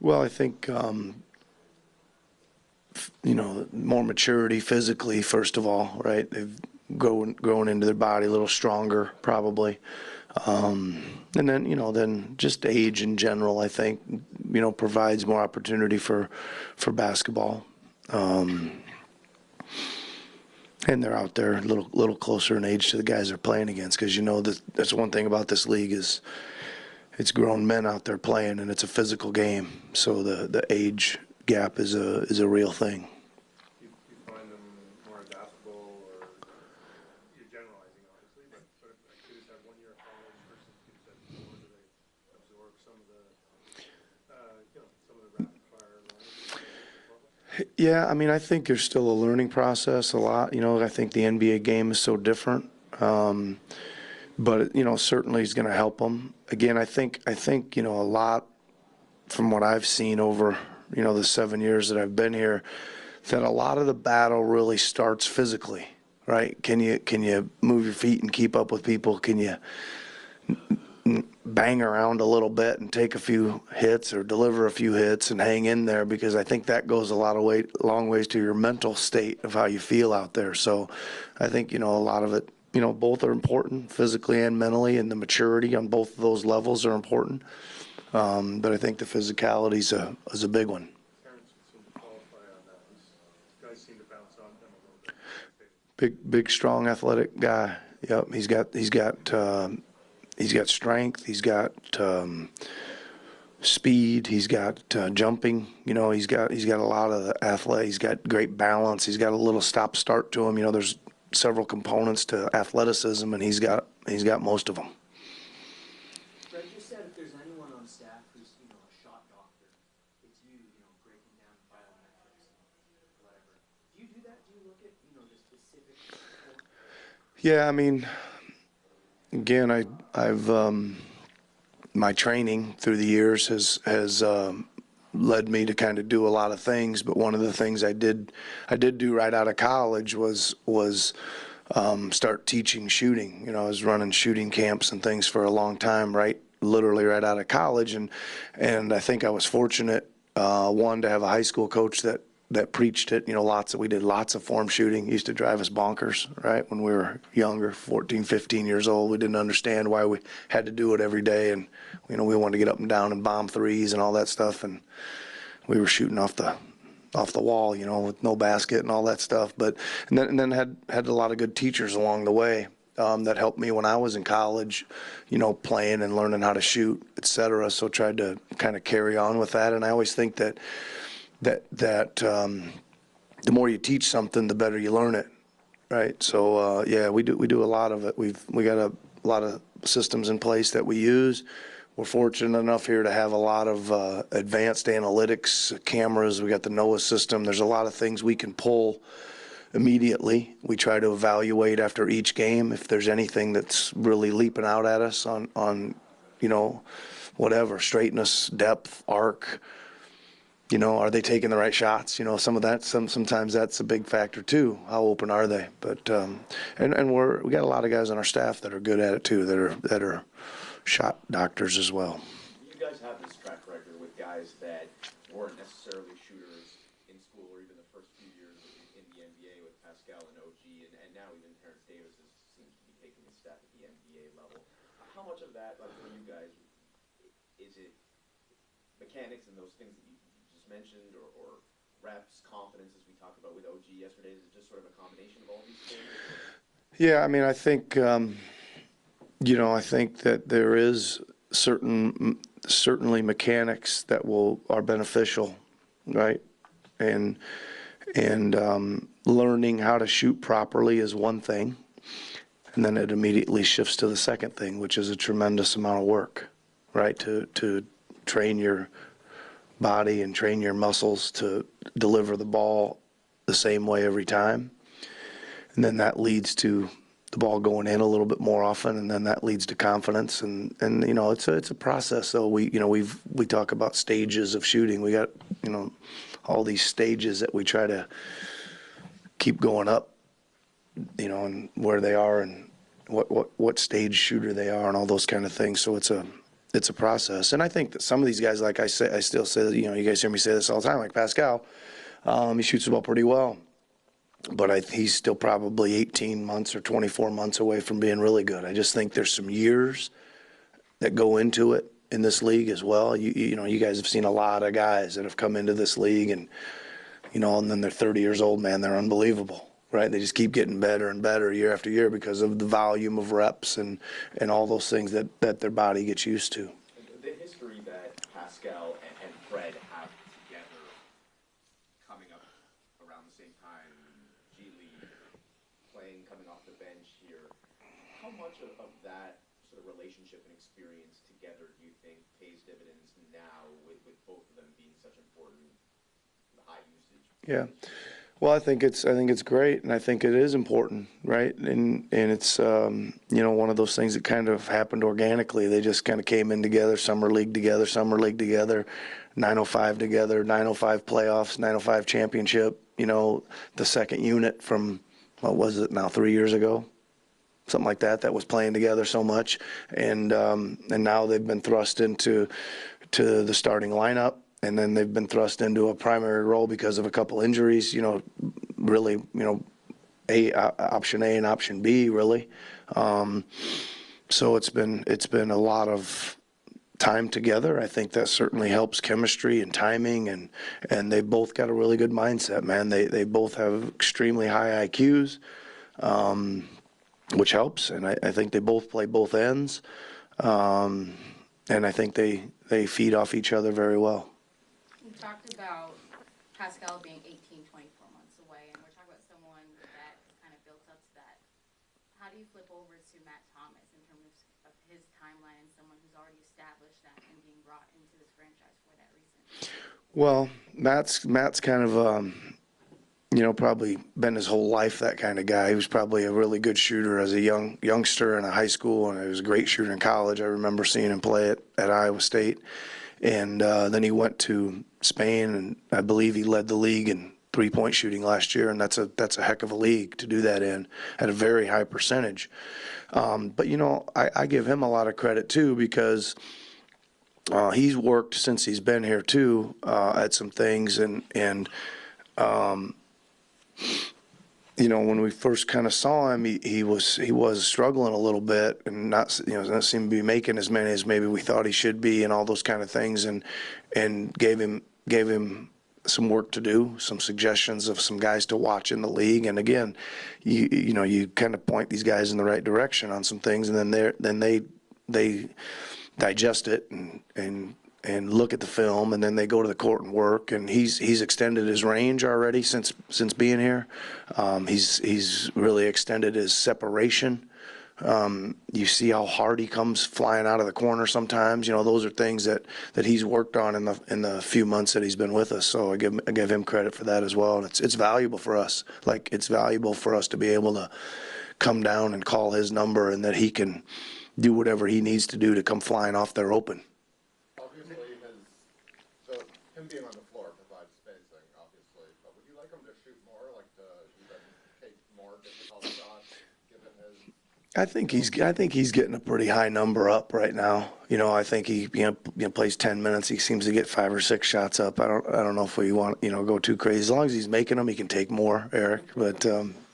Well, I think more maturity physically, first of all, right? They've grown into their body a little stronger, probably. And then, then just age in general, I think, provides more opportunity for basketball. Um, and they're out there a little closer in age to the guys they're playing against, because that's one thing about this league is it's grown men out there playing, and it's a physical game. So the age gap is a real thing. You find them more adaptable, or you're generalizing, obviously, but students have 1 year of college versus students at 4, do they absorb some of the, some of the rapid fire learning? Yeah, I mean, I think there's still a learning process a lot. I think the NBA game is so different. But certainly is going to help them. Again, I think a lot from what I've seen over the 7 years that I've been here, that a lot of the battle really starts physically, right? Can you move your feet and keep up with people? Can you bang around a little bit and take a few hits or deliver a few hits and hang in there? Because I think that goes long ways to your mental state of how you feel out there. So I think a lot of it, both are important, physically and mentally, and the maturity on both of those levels are important. But I think the physicality is a big one. Parents seem to qualify on that. These guys seem to bounce off them a little bit. Big, strong, athletic guy. Yep, he's got strength. He's got speed. He's got jumping. He's got a lot of the athlete. He's got great balance. He's got a little stop start to him. There's several components to athleticism, and he's got most of them. Greg just said if there's anyone on staff who's a shot doctor, it's you. Breaking down biometrics and whatever. Do you do that? Do you look at the specific? Yeah, I mean, again, I've my training through the years has led me to kind of do a lot of things. But one of the things I did do right out of college was start teaching shooting. I was running shooting camps and things for a long time, literally right out of college, and I think I was fortunate, one, to have a high school coach that preached it. We did lots of form shooting. It used to drive us bonkers, right? When we were younger, 14, 15 years old, we didn't understand why we had to do it every day. And, we wanted to get up and down and bomb threes and all that stuff. And we were shooting off the wall, with no basket and all that stuff. And then had a lot of good teachers along the way, that helped me when I was in college, playing and learning how to shoot, et cetera. So tried to kind of carry on with that. And I always think that the more you teach something, the better you learn it, right? So yeah, we do a lot of it. We got a lot of systems in place that we use. We're fortunate enough here to have a lot of advanced analytics cameras. We got the NOAA system. There's a lot of things we can pull immediately. We try to evaluate after each game if there's anything that's really leaping out at us on whatever, straightness, depth, arc. Are they taking the right shots? Some of that, sometimes that's a big factor too. How open are they? But and we got a lot of guys on our staff that are good at it too, that are shot doctors as well. You guys have this track record with guys that weren't necessarily shooters in school or even the first few years in the NBA with Pascal and OG, and now even Terrence Davis seems to be taking his step at the NBA level. How much of that, like for you guys, is it mechanics and those things that you just mentioned, or reps, confidence, as we talked about with OG yesterday? Is it just sort of a combination of all these things? Yeah, I mean, I think I think that there is certainly mechanics that are beneficial, right? And learning how to shoot properly is one thing, and then it immediately shifts to the second thing, which is a tremendous amount of work, right? To train your body and train your muscles to deliver the ball the same way every time. And then that leads to the ball going in a little bit more often, and then that leads to confidence. And it's a process. So we talk about stages of shooting. We got all these stages that we try to keep going up, and where they are and what stage shooter they are and all those kind of things. So it's it's a process. And I think that some of these guys, like I say, I still say that, you know, you guys hear me say this all the time, like Pascal, he shoots the ball pretty well. But he's still probably 18 months or 24 months away from being really good. I just think there's some years that go into it in this league as well. You know, you guys have seen a lot of guys that have come into this league and, you know, and then they're 30 years old, man, they're unbelievable, right? They just keep getting better and better year after year because of the volume of reps and all those things that their body gets used to. The history that Pascal and Fred have together coming up around the same time, G League, playing, coming off the bench here, how much of that sort of relationship and experience together do you think pays dividends now with both of them being such important high usage? Yeah. Well, I think it's great, and I think it is important, right? And it's you know, one of those things that kind of happened organically. They just kind of came in together, summer league together, 905 together, 905 playoffs, 905 championship. You know, the second unit from what was it now, 3 years ago, something like that. That was playing together so much, and now they've been thrust into the starting lineup. And then they've been thrust into a primary role because of a couple injuries, you know, really, you know, option A and option B, really. So it's been a lot of time together. I think that certainly helps chemistry and timing, and they both got a really good mindset, man. They both have extremely high IQs, which helps, and I think they both play both ends, and I think they feed off each other very well. You talked about Pascal being 18, 24 months away, and we're talking about someone that has kind of built up to that. How do you flip over to Matt Thomas in terms of his timeline and someone who's already established that and being brought into this franchise for that reason? Well, Matt's kind of you know, probably been his whole life that kind of guy. He was probably a really good shooter as a youngster in a high school, and he was a great shooter in college. I remember seeing him play at Iowa State, and then he went to Spain, and I believe he led the league in three-point shooting last year, and that's a heck of a league to do that in at a very high percentage. But you know, I give him a lot of credit too because he's worked since he's been here too at some things, and you know, when we first kind of saw him, he was struggling a little bit and not, you know, not seem to be making as many as maybe we thought he should be, and all those kind of things, and gave him some work to do, some suggestions of some guys to watch in the league. And again, you know, you kind of point these guys in the right direction on some things, and then they digest it and look at the film, and then they go to the court and work. And he's extended his range already since being here. He's really extended his separation. You see how hard he comes flying out of the corner sometimes. You know, those are things that he's worked on in the few months that he's been with us. So I give him credit for that as well. And it's valuable for us. Like, it's valuable for us to be able to come down and call his number, and that he can do whatever he needs to do to come flying off there open. Obviously, him being on the floor provides spacing, obviously, but would you like him to shoot more, like to even take more difficult shots, given his... I think he's getting a pretty high number up right now. You know, I think he plays 10 minutes. He seems to get 5 or 6 shots up. I don't know if we want, you know, go too crazy. As long as he's making them, he can take more, Eric. But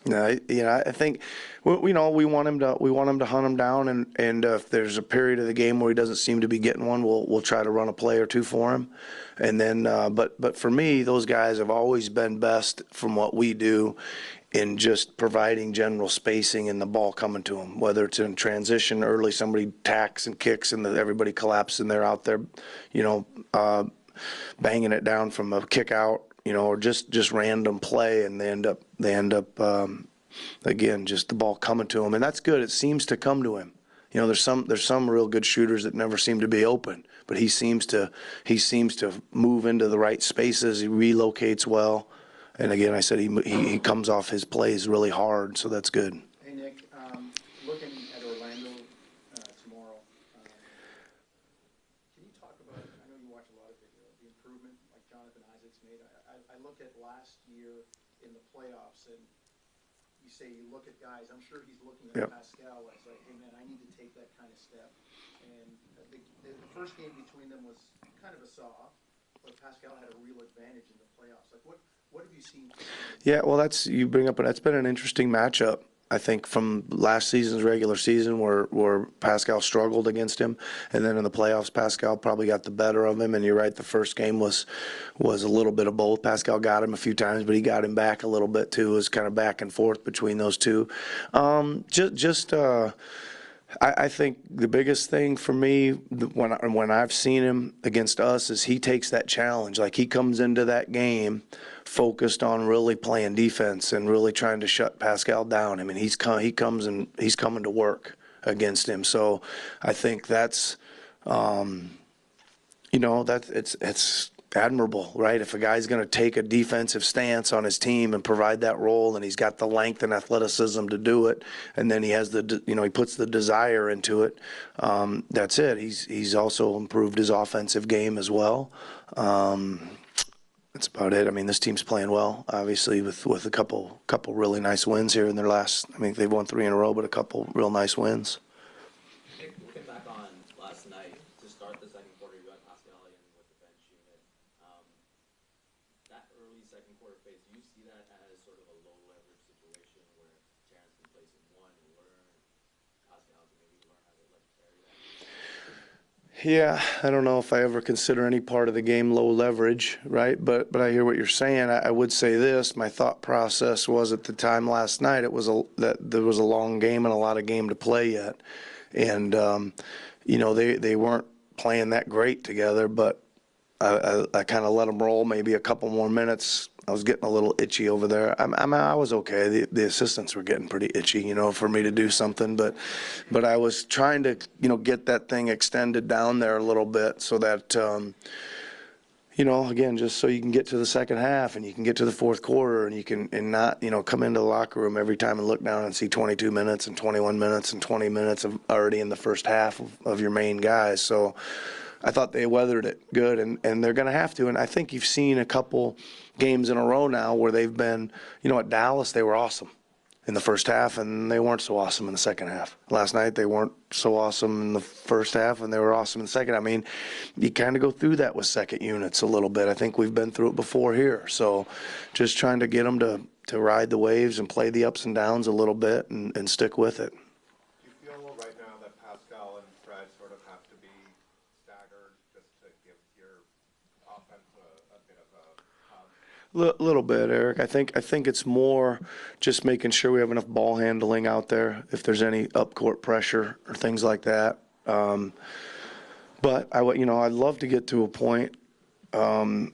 no, you know, I think we want him to hunt him down, and if there's a period of the game where he doesn't seem to be getting one, we'll try to run a play or two for him. And then but for me, those guys have always been best from what we do in just providing general spacing and the ball coming to them, whether it's in transition early, somebody tacks and kicks and everybody collapses and they're out there, you know, banging it down from a kick out, you know, or just random play, and they end up again, just the ball coming to him, and that's good. It seems to come to him. You know, there's some real good shooters that never seem to be open, but he seems to move into the right spaces. He relocates well, and again, I said he comes off his plays really hard, so that's good. Hey, Nick, looking at Orlando tomorrow, can you talk about, I know you watch a lot of the improvement like Jonathan Isaac's made. I look at last year in the playoffs, and you say you look at guys, I'm sure he's looking at Yep. Pascal as like, hey man, I need to take that kind of step. And the first game between them was kind of a saw, but Pascal had a real advantage in the playoffs. Like, what have you seen from him? Yeah, well, that's been an interesting matchup. I think from last season's regular season where Pascal struggled against him, and then in the playoffs, Pascal probably got the better of him. And you're right, the first game was a little bit of both. Pascal got him a few times, but he got him back a little bit too. It was kind of back and forth between those two. I think the biggest thing for me when I've seen him against us is he takes that challenge. Like he comes into that game focused on really playing defense and really trying to shut Pascal down. I mean, he's coming to work against him. So I think that's it's admirable, right? If a guy's going to take a defensive stance on his team and provide that role, and he's got the length and athleticism to do it, and then he has he puts the desire into it. That's it. He's also improved his offensive game as well. That's about it. I mean, this team's playing well, obviously, with a couple really nice wins here in their last. I mean, they've won 3 in a row, but a couple real nice wins. Nick, looking back on last night, to start the second quarter, you had Pascal in with the bench unit. That early second quarter phase, do you see that as sort of a low leverage situation where Terrence can play some one and learn, Pascal can maybe learn how to carry that? Yeah, I don't know if I ever consider any part of the game low leverage, right? But I hear what you're saying. I would say this: my thought process was at the time last night that there was a long game and a lot of game to play yet, and they weren't playing that great together. But I kind of let them roll maybe a couple more minutes. I was getting a little itchy over there. I was okay. The assistants were getting pretty itchy, for me to do something. But I was trying to, get that thing extended down there a little bit so that, again, just so you can get to the second half and you can get to the fourth quarter and you can not, come into the locker room every time and look down and see 22 minutes and 21 minutes and 20 minutes of already in the first half of your main guys. So I thought they weathered it good, and they're going to have to. And I think you've seen a couple games in a row now where they've been, at Dallas, they were awesome in the first half, and they weren't so awesome in the second half. Last night, they weren't so awesome in the first half, and they were awesome in the second. I mean, you kind of go through that with second units a little bit. I think we've been through it before here. So just trying to get them to ride the waves and play the ups and downs a little bit and stick with it. Do you feel right now that Pascal and Fred sort of have to be staggered just to give your offense a bit of a hug? Little bit, Eric. I think it's more just making sure we have enough ball handling out there if there's any up court pressure or things like that. But I'd love to get to a point, where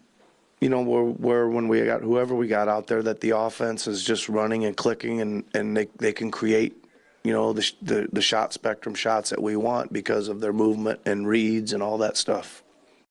when we got whoever we got out there, that the offense is just running and clicking and they can create, the shot spectrum shots that we want because of their movement and reads and all that stuff.